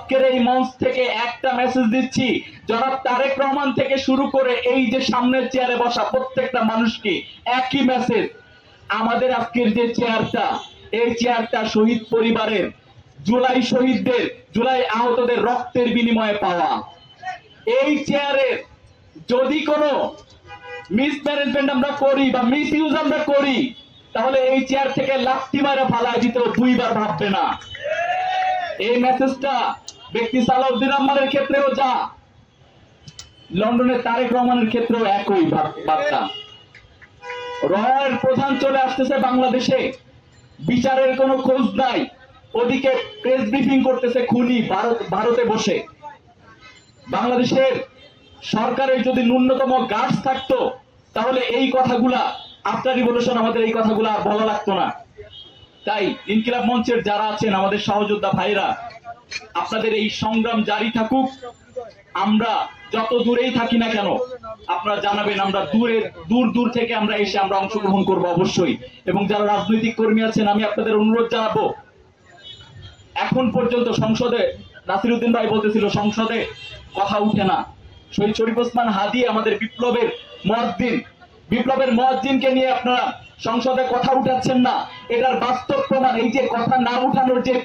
আজকের এই মঞ্চ থেকে একটা মেসেজ দিচ্ছি, জনাব তারেক রহমান থেকে শুরু করে এই যে সামনের চেয়ারে বসা প্রত্যেকটা মানুষকে একই মেসেজ। আমাদের আজকের যে চেয়ারটা, এই চেয়ারটা শহীদ পরিবারের, জুলাই শহীদদের, জুলাই আহতদের রক্তের বিনিময়ে পাওয়া। এই চেয়ারের যদি কোনো মিসম্যানেজমেন্ট আমরা করি বা মিস ইউজ আমরা করি, তাহলে এই চেয়ার থেকে লাথি মারা ফালায় দিতেও দুইবার ভাববে না। এই মেসেজটা ব্যক্তি সালাউদ্দিন আহমেদের ক্ষেত্রেও যা, লন্ডনের তারেক রহমানের ক্ষেত্রেও একই বার্তা। রয়ের প্রধান চলে আসতেছে বাংলাদেশে, বিচারের কোনো খোঁজ নাই, ওদিকে প্রেস ব্রিফিং করতেছে খুনি ভারতে বসে। বাংলাদেশের সরকারের যদি ন্যূনতম গার্ডস থাকতো, তাহলে এই কথাগুলা আফটার রিভলিউশন আমাদের এই কথাগুলা আর বলা লাগতো না। তাই ইনকিলাব মঞ্চের যারা আছেন, আমাদের সহযোদ্ধা ভাইরা, আপনাদের এই সংগ্রাম জারি থাকুক। আমরা যত দূরেই থাকি না কেন আপনারা জানাবেন, আমরা দূর দূর থেকে আমরা এসে আমরা অংশগ্রহণ করব অবশ্যই। এবং যারা রাজনৈতিক কর্মী আছেন, আমি আপনাদের অনুরোধ জানাবো, এখন পর্যন্ত সংসদে নাসিরউদ্দিন ভাই বলতেছিল সংসদে কথা উঠে না। শহীদ শরীফ ওসমান হাদি আমাদের বিপ্লবের মুয়াজ্জিনকে নিয়ে আপনারা সংসদে কথা উঠাচ্ছেন না। এটার বাস্তব প্রমাণ এই যে কথা না উঠানোর যে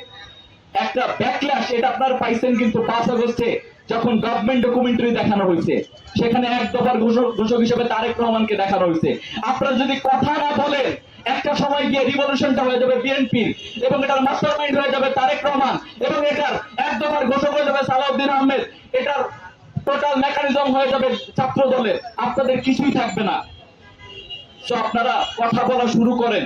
একটা ব্যাকল্যাশ, এটা আপনারা পাইছেন কিন্তু 5 আগস্টে যখন গভর্নমেন্ট ডকুমেন্টারি দেখানো হয়েছে, সেখানে এক দফার ঘোষক হিসেবে তারেক রহমানকে দেখানো হয়েছে। আপনারা যদি কথা না বলেন, একটা সময় গিয়ে রিভলিউশনটা হয়ে যাবে বিএনপি, এবং এটার মাস্টারমাইন্ড হয়ে যাবে তারেক রহমান, এবং এটার এক দফার ঘোষক হয়ে যাবে সালাউদ্দিন আহমেদ, এটার টোটাল মেকানিজম হয়ে যাবে ছাত্র দলের। আপনাদের কিছুই থাকবে না। তো আপনারা কথা বলা শুরু করেন।